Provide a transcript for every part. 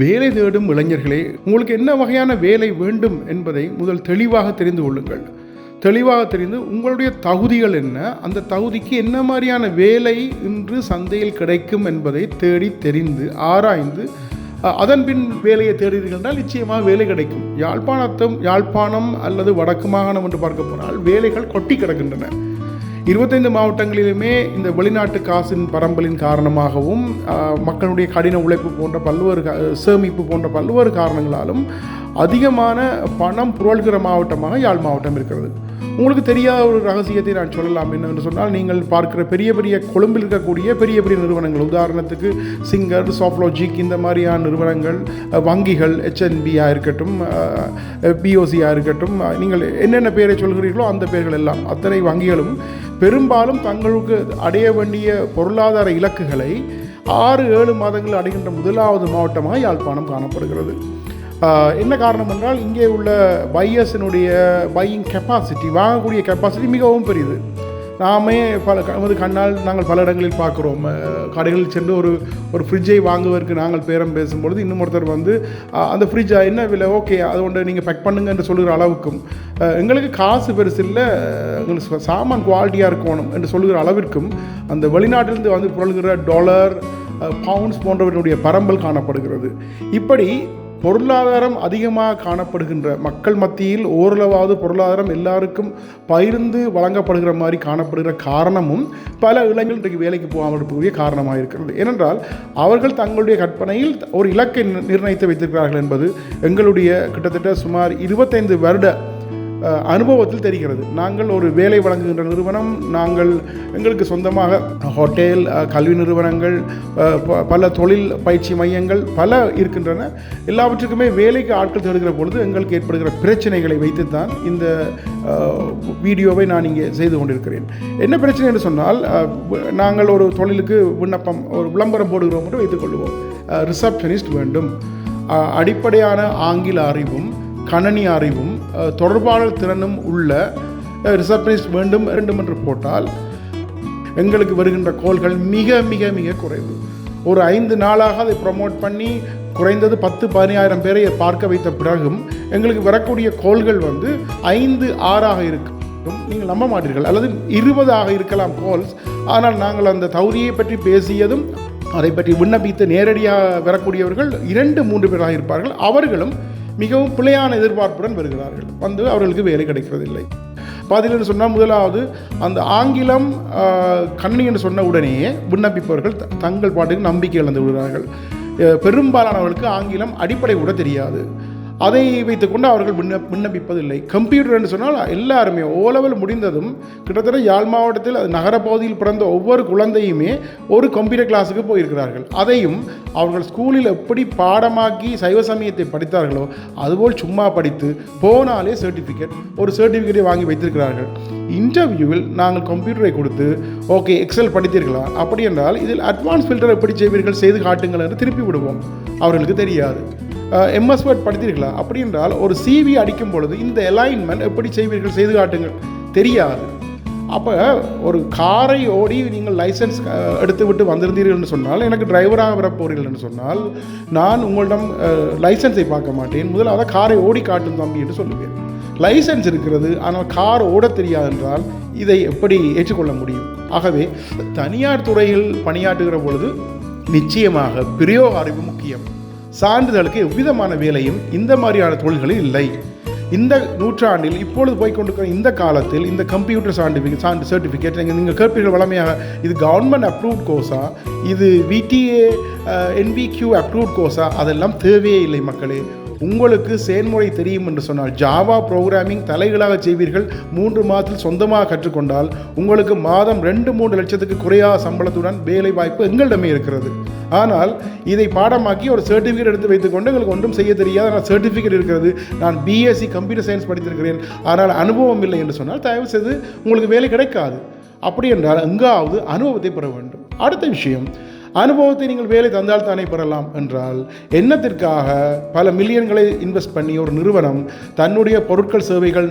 வேலை தேடும் இளைஞர்களே, உங்களுக்கு என்ன வகையான வேலை வேண்டும் என்பதை முதல் தெளிவாக தெரிந்து கொள்ளுங்கள். தெளிவாக தெரிந்து உங்களுடைய தகுதிகள் என்ன, அந்த தகுதிக்கு என்ன மாதிரியான வேலை இன்று சந்தையில் கிடைக்கும் என்பதை தேடி தெரிந்து ஆராய்ந்து அதன் பின் வேலையை தேடுகிறீர்கள் என்றால் நிச்சயமாக வேலை கிடைக்கும். யாழ்ப்பாணம் அல்லது வடக்கு மாகாணம் என்று பார்க்க போனால் வேலைகள் கொட்டி கிடக்கின்றன. 25 மாவட்டங்களிலுமே இந்த வெளிநாட்டு காசின் பரம்பலின் காரணமாகவும் மக்களுடைய கடின உழைப்பு போன்ற பல்வேறு சேமிப்பு போன்ற பல்வேறு காரணங்களாலும் அதிகமான பணம் புரள்கிற மாவட்டமாக யாழ் மாவட்டம் இருக்கிறது. உங்களுக்கு தெரியாத ஒரு ரகசியத்தை நான் சொல்லலாம் என்னவென்று சொன்னால், நீங்கள் பார்க்கிற பெரிய பெரிய கொழும்பில் இருக்கக்கூடிய பெரிய பெரிய நிறுவனங்கள், உதாரணத்துக்கு சிங்கர், சாஃப்ட்லாஜிக், இந்த மாதிரியான நிறுவனங்கள், வங்கிகள், HNBயாக இருக்கட்டும், BOCயாக இருக்கட்டும், நீங்கள் என்னென்ன பெயரை சொல்கிறீர்களோ அந்த பெயர்கள் எல்லாம், அத்தனை வங்கிகளும் பெரும்பாலும் தங்களுக்கு அடைய வேண்டிய பொருளாதார இலக்குகளை 6-7 மாதங்கள் அடைகின்ற முதலாவது மாவட்டமாக யாழ்ப்பாணம் காணப்படுகிறது. என்ன காரணம் என்றால், இங்கே உள்ள பையர்ஸினுடைய பையிங் கெப்பாசிட்டி, வாங்கக்கூடிய கெப்பாசிட்டி மிகவும் பெரியது. நாமே நமது கண்ணால் நாங்கள் பல இடங்களில் பார்க்குறோம். கடைகளில் சென்று ஒரு ஃப்ரிட்ஜை வாங்குவதற்கு நாங்கள் பேரம் பேசும்பொழுது இன்னும் ஒருத்தர் வந்து அந்த ஃப்ரிட்ஜை என்ன விலை, ஓகே அதை ஒன்று நீங்கள் பேக் பண்ணுங்க என்று சொல்லுகிற அளவுக்கும், எங்களுக்கு காசு பெருசு இல்லை, எங்களுக்கு சாமான் குவாலிட்டியாக இருக்கணும் என்று சொல்லுகிற அளவிற்கும் அந்த வெளிநாட்டிலிருந்து வந்து புரள்கிற டாலர், பவுண்ட்ஸ் போன்றவர்களுடைய பரம்பல் காணப்படுகிறது. இப்படி பொருளாதாரம் அதிகமாக காணப்படுகின்ற மக்கள் மத்தியில் ஓரளவாவது பொருளாதாரம் எல்லாருக்கும் பகிர்ந்து வழங்கப்படுகிற மாதிரி காணப்படுகிற காரணமும் பல இளைஞர்கள் இன்றைக்கு வேலைக்கு போகாமல் இருக்கக்கூடிய காரணமாக இருக்கிறது. ஏனென்றால் அவர்கள் தங்களுடைய கற்பனையில் ஒரு இலக்கை நிர்ணயித்து வைத்திருக்கிறார்கள் என்பது எங்களுடைய கிட்டத்தட்ட சுமார் 25 வருட அனுபவத்தில் தெரிகிறது. நாங்கள் ஒரு வேலை வழங்குகின்ற நிறுவனம், நாங்கள் எங்களுக்கு சொந்தமாக ஹோட்டல், கல்வி நிறுவனங்கள், பல தொழில் பயிற்சி மையங்கள் பல இருக்கின்றன. எல்லாவற்றுக்குமே வேலைக்கு ஆட்கள் தேடுகிற பொழுது எங்களுக்கு ஏற்படுகிற பிரச்சனைகளை வைத்துத்தான் இந்த வீடியோவை நான் இங்கே செய்து கொண்டிருக்கிறேன். என்ன பிரச்சனை என்று சொன்னால், நாங்கள் ஒரு தொழிலுக்கு விண்ணப்பம், ஒரு விளம்பரம் போடுகிறோம் என்று வைத்துக்கொள்வோம். ரிசப்ஷனிஸ்ட் வேண்டும், அடிப்படையான ஆங்கில அறிவும் கணனி அறிவும் தொடர்பாளர் திறனும் உள்ள ரிசப்ஷனிஸ்ட் வேண்டும் என்று போட்டால் எங்களுக்கு வருகின்ற கோல்கள் மிக மிக மிக குறைவு. ஒரு 5 நாளாக அதை ப்ரமோட் பண்ணி குறைந்தது 10-15 பேரை பார்க்க வைத்த பிறகும் எங்களுக்கு வரக்கூடிய கோல்கள் வந்து 5-6 இருக்கும். நீங்கள் நம்ப மாட்டீர்கள், அல்லது 20 இருக்கலாம் கோல்ஸ். ஆனால் நாங்கள் அந்த தகுதியை பற்றி பேசியதும் அதை பற்றி விண்ணப்பித்து நேரடியாக வரக்கூடியவர்கள் 2-3 பேராக இருப்பார்கள். அவர்களும் மிகவும் பிழையான எதிர்பார்ப்புடன் வருகிறார்கள், வந்து அவர்களுக்கு வேலை கிடைக்கிறதில்லை. பதில் சொன்னால், முதலாவது அந்த ஆங்கிலம் கணினி என்று சொன்ன உடனேயே விண்ணப்பிப்பவர்கள் தங்கள் பாட்டுக்கு நம்பிக்கை இழந்து விடுகிறார்கள். பெரும்பாலானவர்களுக்கு ஆங்கிலம் அடிப்படை கூட தெரியாது. அதை வைத்துக்கொண்டு அவர்கள் விண்ணப்பிப்பதில்லை. கம்ப்யூட்டர் என்று சொன்னால் எல்லாருமே ஓலெவல் முடிந்ததும் கிட்டத்தட்ட யாழ் மாவட்டத்தில் அது நகரப்பகுதியில் பிறந்த ஒவ்வொரு குழந்தையுமே ஒரு கம்ப்யூட்டர் கிளாஸுக்கு போயிருக்கிறார்கள். அதையும் அவர்கள் ஸ்கூலில் எப்படி பாடமாக்கி சைவ சமயத்தை படித்தார்களோ அதுபோல் சும்மா படித்து போனாலே ஒரு சர்டிஃபிகேட்டை வாங்கி வைத்திருக்கிறார்கள். இன்டர்வியூவில் நாங்கள் கம்ப்யூட்டரை கொடுத்து, ஓகே எக்ஸல் படித்தீர்களா, அப்படி என்றால் இதில் அட்வான்ஸ் ஃபில்டர் எப்படி செய்வீர்கள், செய்து காட்டுங்கள் என்று திருப்பி விடுவோம். அவர்களுக்கு தெரியாது. MS Word படித்தீர்களா, அப்படி என்றால் ஒரு CV அடிக்கும் பொழுது இந்த அலைன்மெண்ட் எப்படி செய்வீர்கள், செய்து காட்டுங்கள், தெரியாது. அப்போ ஒரு காரை ஓடி நீங்கள் லைசன்ஸ் எடுத்து விட்டு வந்திருந்தீர்கள் என்று சொன்னால், எனக்கு டிரைவராக வரப்போறீர்கள் என்று சொன்னால், நான் உங்களிடம் லைசன்ஸை பார்க்க மாட்டேன், முதலாவது காரை ஓடி காட்டும் தம்பி என்று சொல்லுவேன். லைசன்ஸ் இருக்கிறது, ஆனால் கார் ஓட தெரியாது என்றால் இதை எப்படி ஏற்றுக்கொள்ள முடியும்? ஆகவே தனியார் துறையில் பணியாற்றுகிற பொழுது நிச்சயமாக பிரயோக அறிவு முக்கியம். சான்றிதழுக்கு எவ்விதமான வேலையும் இந்த மாதிரியான தொழில்களில் இல்லை. இந்த நூற்றாண்டில் இப்பொழுது போய்கொண்டிருக்கிற இந்த காலத்தில் இந்த கம்ப்யூட்டர் சர்டிஃபிகேட் நீங்கள் கேட்பீர்கள் வளமையாக, இது கவர்மெண்ட் அப்ரூவ்ட் கோர்ஸா, இது VTA NVQ அப்ரூவ்ட் கோர்ஸா? அதெல்லாம் தேவையே இல்லை மக்களே. உங்களுக்கு செயல்முறை தெரியும் என்று சொன்னால், ஜாவா ப்ரோக்ராமிங் தலைகளாக செய்வீர்கள். 3 மாதத்தில் சொந்தமாக கற்றுக்கொண்டால் உங்களுக்கு மாதம் 2-3 லட்சத்துக்கு குறையாத சம்பளத்துடன் வேலை வாய்ப்பு எங்களிடமே இருக்கிறது. ஆனால் இதை பாடமாக்கி ஒரு சர்டிஃபிகேட் எடுத்து வைத்துக்கொண்டு எங்களுக்கு ஒன்றும் செய்ய தெரியாது, ஆனால் சர்டிஃபிகேட் இருக்கிறது, நான் BSc கம்ப்யூட்டர் சயின்ஸ் படித்திருக்கிறேன், ஆனால் அனுபவம் இல்லை என்று சொன்னால் தயவு செய்து உங்களுக்கு வேலை கிடைக்காது. அப்படி என்றால் எங்காவது அனுபவத்தை பெற வேண்டும். அடுத்த விஷயம், அனுபவத்தை நீங்கள் வேலை தந்தால் தானே பெறலாம் என்றால் என்னத்திற்காக பல மில்லியன்களை இன்வெஸ்ட் பண்ணி ஒரு நிறுவனம் தன்னுடைய பொருட்கள் சேவைகள்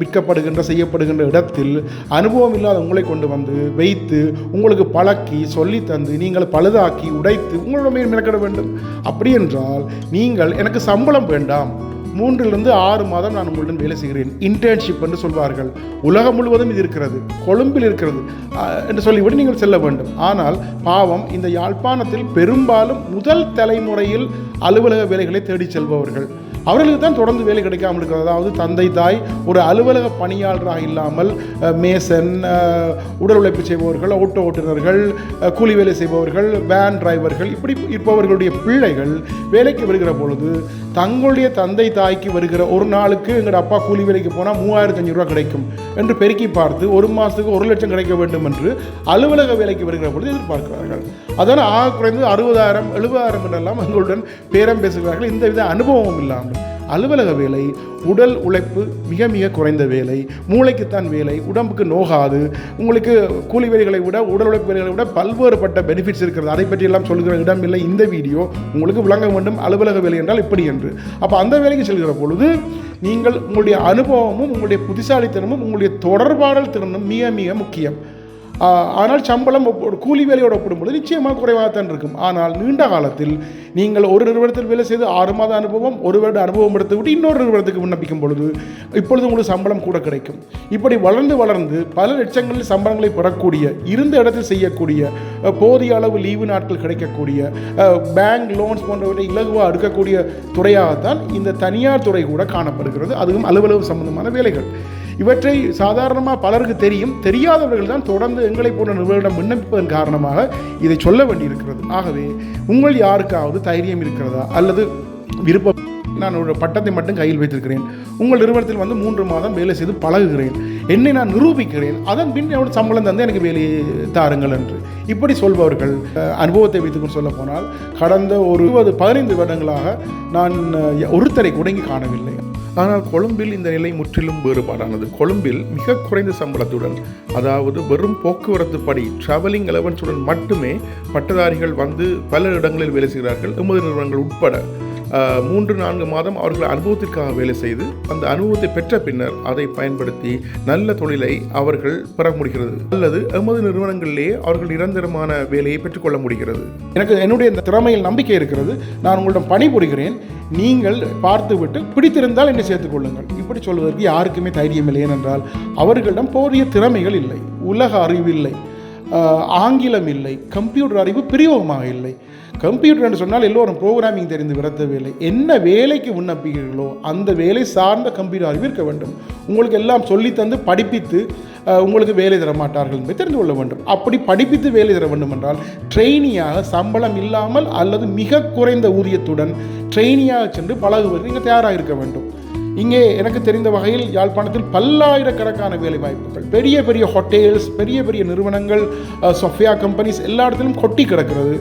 விற்கப்படுகின்ற செய்யப்படுகின்ற இடத்தில் அனுபவம் இல்லாத உங்களை கொண்டு வந்து வைத்து உங்களுக்கு பழக்கி சொல்லி தந்து நீங்கள் பழுதாக்கி உடைத்து உங்களோட மேல் மெனக்கிட வேண்டும். அப்படி என்றால் நீங்கள் எனக்கு சம்பளம் வேண்டாம், 3 to 6 மாதம் நான் உங்களுடன் வேலை செய்கிறேன், இன்டர்ன்ஷிப் என்று சொல்வார்கள். உலகம் முழுவதும் இது இருக்கிறது, கொழும்பில் இருக்கிறது என்று சொல்லிவிட்டு நீங்கள் செல்ல வேண்டும். ஆனால் பாவம் இந்த யாழ்ப்பாணத்தில் பெரும்பாலும் முதல் தலைமுறையில் அலுவலக வேலைகளை தேடி செல்பவர்கள், அவர்களுக்கு தான் தொடர்ந்து வேலை கிடைக்காமல் இருக்கிறது. அதாவது தந்தை தாய் ஒரு அலுவலக பணியாளராக இல்லாமல் மேசன், உடல் உழைப்பு செய்பவர்கள், ஓட்டோ ஓட்டுநர்கள், கூலி வேலை செய்பவர்கள், வேன் டிரைவர்கள், இப்படி இருப்பவர்களுடைய பிள்ளைகள் வேலைக்கு வருகிற பொழுது தங்களுடைய தந்தை தாய்க்கு வருகிற ஒரு நாளுக்கு எங்கள் அப்பா கூலி வேலைக்கு போனால் 3500 ரூபா கிடைக்கும் என்று பெருக்கி பார்த்து ஒரு மாதத்துக்கு 1 லட்சம் கிடைக்க வேண்டும் என்று அலுவலக வேலைக்கு வருகிற பொழுது எதிர்பார்க்கிறார்கள். அதனால் ஆக குறைந்து 60,000 70,000 என்றெல்லாம் எங்களுடன் பேரம் பேசுகிறார்கள். இந்த வித அனுபவம் இல்லாமல் அலுவலக வேலை உடல் உழைப்பு மிக மிக குறைந்த வேலை, மூளைக்குத்தான் வேலை, உடம்புக்கு நோகாது. உங்களுக்கு கூலி வேலைகளை விட உடல் உழைப்பு வேலைகளை விட பல்வேறுபட்ட பெனிஃபிட்ஸ் இருக்கிறது. அதை பற்றியெல்லாம் சொல்கிற இடம் இல்லை இந்த வீடியோ. உங்களுக்கு விளங்க வேண்டும் அலுவலக வேலை என்றால் இப்படி என்று. அப்போ அந்த வேலைக்கு செல்கிற பொழுது நீங்கள் உங்களுடைய அனுபவமும் உங்களுடைய புத்திசாலித்தனமும் உங்களுடைய தொடர்பாடல் திறனும் மிக மிக முக்கியம். ஆனால் சம்பளம் ஒரு கூலி வேலையோடு ஒப்பிடும்போது நிச்சயமாக குறைவாகத்தான் இருக்கும். ஆனால் நீண்ட காலத்தில் நீங்கள் ஒரு நிறுவனத்தில் வேலை செய்து 6 மாத அனுபவம், 1 வருட அனுபவம் எடுத்து விட்டு இன்னொரு நிறுவனத்துக்கு விண்ணப்பிக்கும் பொழுது இப்பொழுது உங்களுக்கு சம்பளம் கூட கிடைக்கும். இப்படி வளர்ந்து பல லட்சங்களில் சம்பளங்களை பெறக்கூடிய, இருந்த இடத்தில் செய்யக்கூடிய, போதிய அளவு லீவு நாட்கள் கிடைக்கக்கூடிய, பேங்க் லோன்ஸ் போன்றவற்றை இலகுவாக எடுக்கக்கூடிய துறையாகத்தான் இந்த தனியார் துறை கூட காணப்படுகிறது. அதுவும் அலுவலகம் சம்பந்தமான வேலைகள். இவற்றை சாதாரணமாக பலருக்கு தெரியும், தெரியாதவர்கள் தான் தொடர்ந்து எங்களை போன்ற நிறுவனம் விண்ணப்பிப்பதன் காரணமாக இதை சொல்ல வேண்டியிருக்கிறது. ஆகவே உங்கள் யாருக்காவது தைரியம் இருக்கிறதா அல்லது விருப்பம், நான் ஒரு பட்டத்தை மட்டும் கையில் வைத்திருக்கிறேன், உங்கள் நிறுவனத்தில் வந்து 3 மாதம் வேலை செய்து பழகுகிறேன், என்னை நான் நிரூபிக்கிறேன், அதன் பின் என்னோட சம்பளம் தந்து எனக்கு வேலையை தாருங்கள் என்று இப்படி சொல்பவர்கள் அனுபவத்தை வைத்துக்கொண்டு சொல்ல போனால் கடந்த ஒரு 15 வருடங்களாக நான் ஒருத்தரை கூட இங்கு காணவில்லை. ஆனால் கொழும்பில் இந்த நிலை முற்றிலும் வேறுபாடானது. கொழும்பில் மிக குறைந்த சம்பளத்துடன், அதாவது வெறும் போக்குவரத்து படி டிராவலிங் அலவன்ஸுடன் மட்டுமே பட்டதாரிகள் வந்து பல இடங்களில் வேலை செய்கிறார்கள். எமது நிறுவனங்கள் உட்பட 3-4 மாதம் அவர்கள் அனுபவத்திற்காக வேலை செய்து அந்த அனுபவத்தை பெற்ற பின்னர் அதை பயன்படுத்தி நல்ல தொழிலை அவர்கள் பெற முடிகிறது, அல்லது எமது நிறுவனங்களிலேயே அவர்கள் நிரந்தரமான வேலையை பெற்றுக்கொள்ள முடிகிறது. எனக்கு என்னுடைய இந்த திறமையில் நம்பிக்கை இருக்கிறது. நான் உங்களிடம் பணிபுரிகிறேன், நீங்கள் பார்த்துவிட்டு பிடித்திருந்தால் என்னை சேர்த்துக் கொள்ளுங்கள். இப்படி சொல்வதற்கு யாருக்குமே தைரியம் இல்லை. ஏனென்றால் அவர்களிடம் போதிய திறமைகள் இல்லை, உலக அறிவு இல்லை, ஆங்கிலம் இல்லை, கம்ப்யூட்டர் அறிவு பிரயோகமாக இல்லை. கம்ப்யூட்டர் என்று சொன்னால் எல்லோரும் ப்ரோக்ராமிங் தெரிந்து விரத்த வேலை. என்ன வேலைக்கு விண்ணப்பிக்கிறீர்களோ அந்த வேலை சார்ந்த கம்ப்யூட்டர் அறிவு இருக்க வேண்டும். உங்களுக்கு எல்லாம் சொல்லித்தந்து படிப்பித்து உங்களுக்கு வேலை தர மாட்டார்கள் என்பதை தெரிந்து கொள்ள வேண்டும். அப்படி படிப்பித்து வேலை தர வேண்டும் என்றால் ட்ரெயினியாக சம்பளம் இல்லாமல் அல்லது மிக குறைந்த ஊதியத்துடன் ட்ரெயினியாக சென்று பழகுவது நீங்கள் தயாராக இருக்க வேண்டும். இங்கே எனக்கு தெரிந்த வகையில் யாழ்ப்பாணத்தில் பல்லாயிரக்கணக்கான வேலை வாய்ப்புகள், பெரிய பெரிய ஹோட்டல்ஸ், பெரிய பெரிய நிறுவனங்கள், சொஃபியா கம்பெனிஸ் எல்லா இடத்திலும் கொட்டி கிடக்கிறது.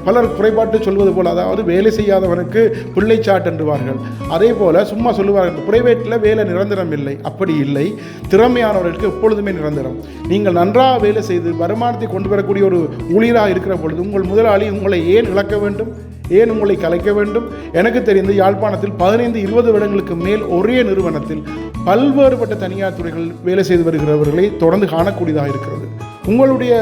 பலர் குறைபாட்டு சொல்வது போல், அதாவது வேலை செய்யாதவனுக்கு பிள்ளைச்சாட் என்றுவார்கள். அதே போல் சும்மா சொல்லுவார்கள் பிரைவேட்டில் வேலை நிரந்தரம் இல்லை. அப்படி இல்லை, திறமையானவர்களுக்கு எப்பொழுதுமே நிரந்தரம். நீங்கள் நன்றாக வேலை செய்து வருமானத்தை கொண்டு வரக்கூடிய ஒரு ஊழியராக இருக்கிற பொழுது உங்கள் முதலாளி உங்களை ஏன் இழக்க வேண்டும், ஏன் உங்களை கலைக்க வேண்டும்? எனக்கு தெரிந்து யாழ்ப்பாணத்தில் 15-20 வருடங்களுக்கு மேல் ஒரே நிறுவனத்தில் பல்வேறுபட்ட தனியார் துறைகள் வேலை செய்து வருகிறவர்களை தொடர்ந்து காணக்கூடியதாக இருக்கிறது. உங்களுடைய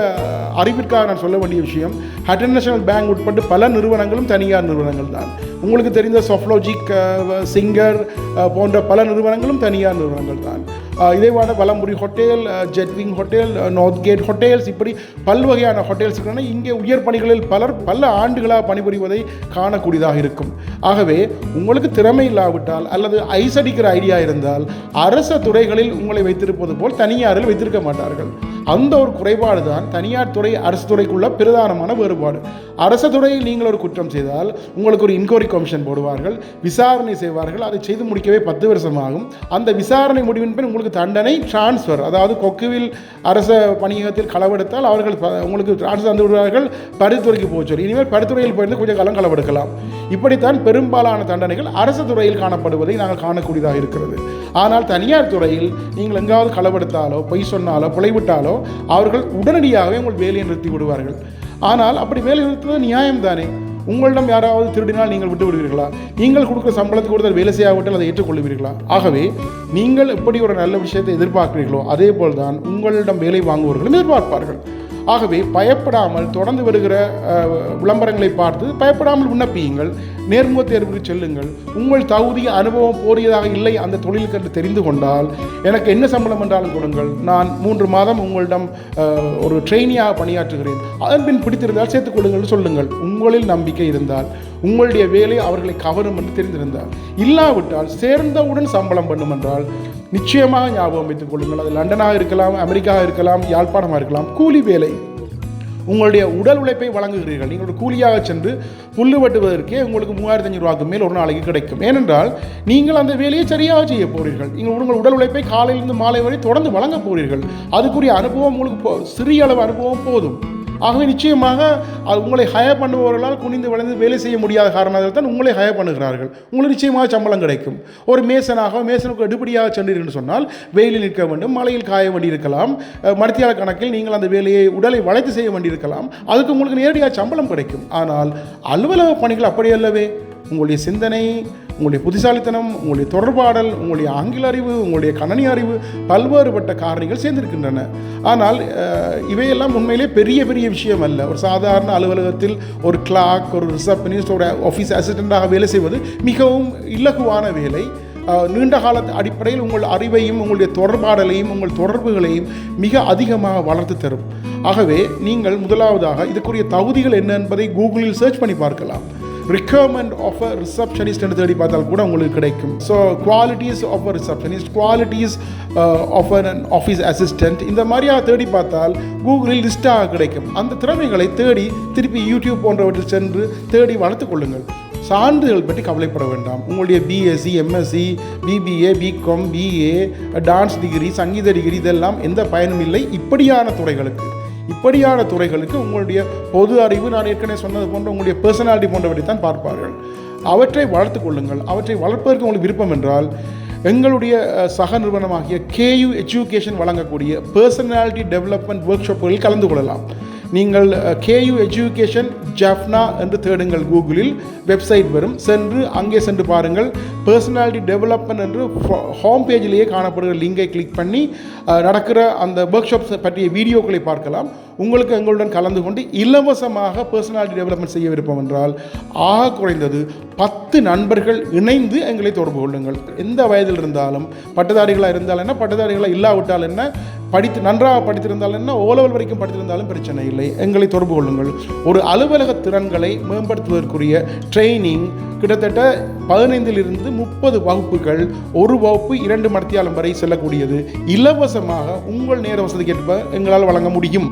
அறிவிற்காக நான் சொல்ல வேண்டிய விஷயம், ஹட்டன் நேஷனல் பேங்க் உட்பட்டு பல நிறுவனங்களும் தனியார் நிறுவனங்கள் தான். உங்களுக்கு தெரிந்த சொஃப்லோஜிக், சிங்கர் போன்ற பல நிறுவனங்களும் தனியார் நிறுவனங்கள் தான். இதேவான Valampuri hotel, Jetwing hotel, north gate hotels, இப்படி பல்வகையான ஹோட்டல்ஸ் இருக்கின்றன. இங்கே உயர் பணிகளில் பலர் பல ஆண்டுகளாக பணிபுரிவதை காணக்கூடியதாக இருக்கும். ஆகவே உங்களுக்கு திறமை இல்லாவிட்டால் அல்லது ஐஸ் அடிக்கிற ஐடியா இருந்தால் அரச துறைகளில் உங்களை வைத்திருப்பது போல் தனியாரில் வைத்திருக்க மாட்டார்கள். அந்த ஒரு குறைபாடு தான் தனியார் துறை அரசு துறைக்குள்ள பிரதானமான வேறுபாடு. அரசு துறையில் நீங்கள் ஒரு குற்றம் செய்தால் உங்களுக்கு ஒரு இன்கொயரி கமிஷன் போடுவார்கள், விசாரணை செய்வார்கள். அதை செய்து முடிக்கவே 10 வருஷம் ஆகும். அந்த விசாரணை முடிவின் பின் உங்களுக்கு தண்டனை டிரான்ஸ்ஃபர், அதாவது கொக்குவில் அரச பணியகத்தில் களவெடுத்தால் அவர்கள் உங்களுக்கு டிரான்ஸ்ஃபர் தந்து விடுவார்கள், பரித்துறைக்கு போச்சு. இனிமேல் பரித்துறையில் போயிருந்து கொஞ்சம் காலம் களவெடுக்கலாம். இப்படித்தான் பெரும்பாலான தண்டனைகள் அரசு துறையில் காணப்படுவதை நாங்கள் காணக்கூடியதாக இருக்கிறது. ஆனால் தனியார் துறையில் நீங்கள் எங்காவது களவெடுத்தாலோ, பொய் சொன்னாலோ, பிழைவிட்டாலோ அவர்கள் உடனடியாகவே உங்கள் வேலையை நிறுத்தி விடுவார்கள். ஆனால் அப்படி வேலை நிறுத்துவது நியாயம் தானே? உங்களிடம் யாராவது திருடினால் நீங்கள் விட்டு விடுவீர்களா? நீங்கள் கொடுக்குற சம்பளத்துக்கு ஒருத்தர் வேலை செய்யாவிட்டால் அதை ஏற்றுக்கொள்வீர்களா? ஆகவே நீங்கள் எப்படி ஒரு நல்ல விஷயத்தை எதிர்பார்க்கிறீர்களோ அதே போல்தான் உங்களிடம் வேலை வாங்குவவர்களும் எதிர்பார்ப்பார்கள். ஆகவே பயப்படாமல் தொடர்ந்து வருகிற விளம்பரங்களை பார்த்து பயப்படாமல் விண்ணப்பியுங்கள். நேர்முக தேர்வுக்கு செல்லுங்கள். உங்கள் தகுதி அனுபவம் போதியதாக இல்லை அந்த தொழிலுக்கு என்று தெரிந்து கொண்டால் எனக்கு என்ன சம்பளம் என்றாலும் கொடுங்கள், நான் 3 மாதம் உங்களிடம் ஒரு ட்ரெயினியாக பணியாற்றுகிறேன், அதன் பின் பிடித்திருந்தால் சேர்த்துக்கொள்ளுங்கள் சொல்லுங்கள். உங்களில் நம்பிக்கை இருந்தால், உங்களுடைய வேலை அவர்களை கவரும் என்று தெரிந்திருந்தால், இல்லாவிட்டால் சேர்ந்தவுடன் சம்பளம் பண்ணும் என்றால் நிச்சயமாக ஞாபகம் வைத்துக் கொள்ளுங்கள். அது லண்டனாக இருக்கலாம், அமெரிக்காவாக இருக்கலாம், யாழ்ப்பாணமாக இருக்கலாம், கூலி வேலை. உங்களுடைய உடல் உழைப்பை வழங்குகிறீர்கள். நீங்கள் கூலியாக சென்று புல்லு வெட்டுவதற்கே உங்களுக்கு 3500 ரூபாய்க்கு மேல் ஒரு நாளைக்கு கிடைக்கும். ஏனென்றால் நீங்கள் அந்த வேலையை சரியாக செய்ய போகிறீர்கள். நீங்கள் உங்கள் உடல் உழைப்பை காலையிலிருந்து மாலை வரை தொடர்ந்து வழங்க போகிறீர்கள். அதுக்குரிய அனுபவம் உங்களுக்கு சிறிய அளவு அனுபவம் போதும். ஆகவே நிச்சயமாக உங்களை ஹயர் பண்ணுபவர்களால் குனிந்து வளைந்து வேலை செய்ய முடியாத காரணத்தால் தான் உங்களை ஹயர் பண்ணுகிறார்கள். உங்களுக்கு நிச்சயமாக சம்பளம் கிடைக்கும். ஒரு மேசனுக்கு எடுபடியாக சென்றீர்கள் சொன்னால் வெயிலில் நிற்க வேண்டும், மழையில் காய வேண்டியிருக்கலாம், மணித்தியால கணக்கில் நீங்கள் அந்த வேலையை உடலை வளைத்து செய்ய வேண்டியிருக்கலாம். அதுக்கு உங்களுக்கு நேரடியாக சம்பளம் கிடைக்கும். ஆனால் அலுவலக பணிகள் அப்படி அல்லவே. உங்களுடைய சிந்தனை, உங்களுடைய புத்திசாலித்தனம், உங்களுடைய தொடர்பாடல், உங்களுடைய ஆங்கில அறிவு, உங்களுடைய கணனி அறிவு, பல்வேறுபட்ட காரணிகள் சேர்ந்திருக்கின்றன. ஆனால் இவையெல்லாம் உண்மையிலே பெரிய பெரிய விஷயம் அல்ல. ஒரு சாதாரண அலுவலகத்தில் ஒரு கிளார்க், ஒரு ரிசப்ஷனிஸ்ட், ஒரு ஆஃபீஸ் அசிஸ்டண்டாக வேலை செய்வது மிகவும் இலகுவான வேலை. நீண்ட கால அடிப்படையில் உங்கள் அறிவையும் உங்களுடைய தொடர்பாடலையும் உங்கள் தொடர்புகளையும் மிக அதிகமாக வளர்த்து தரும். ஆகவே நீங்கள் முதலாவதாக இதுக்குரிய தகுதிகள் என்ன என்பதை கூகுளில் சர்ச் பண்ணி பார்க்கலாம். requirement of a receptionist என்று தேடி பார்த்தால் கூட உங்களுக்கு கிடைக்கும். So qualities of a receptionist, qualities of an office assistant, இந்த மாதிரியாக தேடி பார்த்தால் கூகுளில் லிஸ்ட்டாக கிடைக்கும். அந்த திறமைகளை தேடி திருப்பி யூடியூப் போன்றவற்றில் சென்று தேடி வளர்த்து கொள்ளுங்கள். சான்றிதழ் பற்றி கவலைப்பட வேண்டாம். உங்களுடைய BSc, MSc, BBA, BCom, BA, dance degree, சங்கீத டிகிரி இதெல்லாம் எந்த பயனும் இல்லை. இப்படியான துறைகளுக்கு உங்களுடைய பொது அறிவு, நான் ஏற்கனவே சொன்னது போன்ற உங்களுடைய பர்சனாலிட்டி போன்றவற்றை தான் பார்ப்பார்கள். அவற்றை வளர்த்து கொள்ளுங்கள். அவற்றை வளர்ப்பதற்கு உங்களுக்கு விருப்பம் என்றால் எங்களுடைய சக நிறுவனமாகிய கேயூ எஜுகேஷன் வழங்கக்கூடிய பர்சனாலிட்டி டெவலப்மெண்ட் ஒர்க் ஷாப்புகளில் கலந்து கொள்ளலாம். நீங்கள் கேயூ எஜுகேஷன் ஜாஃப்னா என்று தேடுங்கள். கூகுளில் வெப்சைட் வரும், அங்கே சென்று பாருங்கள். பர்சனாலிட்டி டெவலப்மெண்ட் என்று ஹோம் பேஜிலேயே காணப்படுகிற லிங்கை கிளிக் பண்ணி நடக்கிற அந்த ஒர்க் ஷாப்ஸ் பற்றிய வீடியோக்களை பார்க்கலாம். உங்களுக்கு எங்களுடன் கலந்து கொண்டு இலவசமாக பர்சனாலிட்டி டெவலப்மெண்ட் செய்ய விருப்பம் என்றால் ஆக குறைந்தது 10 நண்பர்கள் இணைந்து எங்களை தொடர்பு கொள்ளுங்கள். எந்த வயதில் இருந்தாலும், பட்டதாரிகளாக இருந்தால் என்ன, பட்டதாரிகளாக இல்லாவிட்டால் என்ன, நன்றாக படித்திருந்தால் என்ன, ஓலெவல் வரைக்கும் படித்திருந்தாலும் பிரச்சனை இல்லை, எங்களை தொடர்பு கொள்ளுங்கள். ஒரு அலுவலக திறன்களை மேம்படுத்துவதற்குரிய ட்ரைனிங் கிட்டத்தட்ட 15 to 30 வகுப்புகள், ஒரு வகுப்பு 2 மணித்தியாலம் வரை செல்லக்கூடியது இலவசமாக உங்கள் நேர வசதிக்கேற்ப எங்களால் வழங்க முடியும்.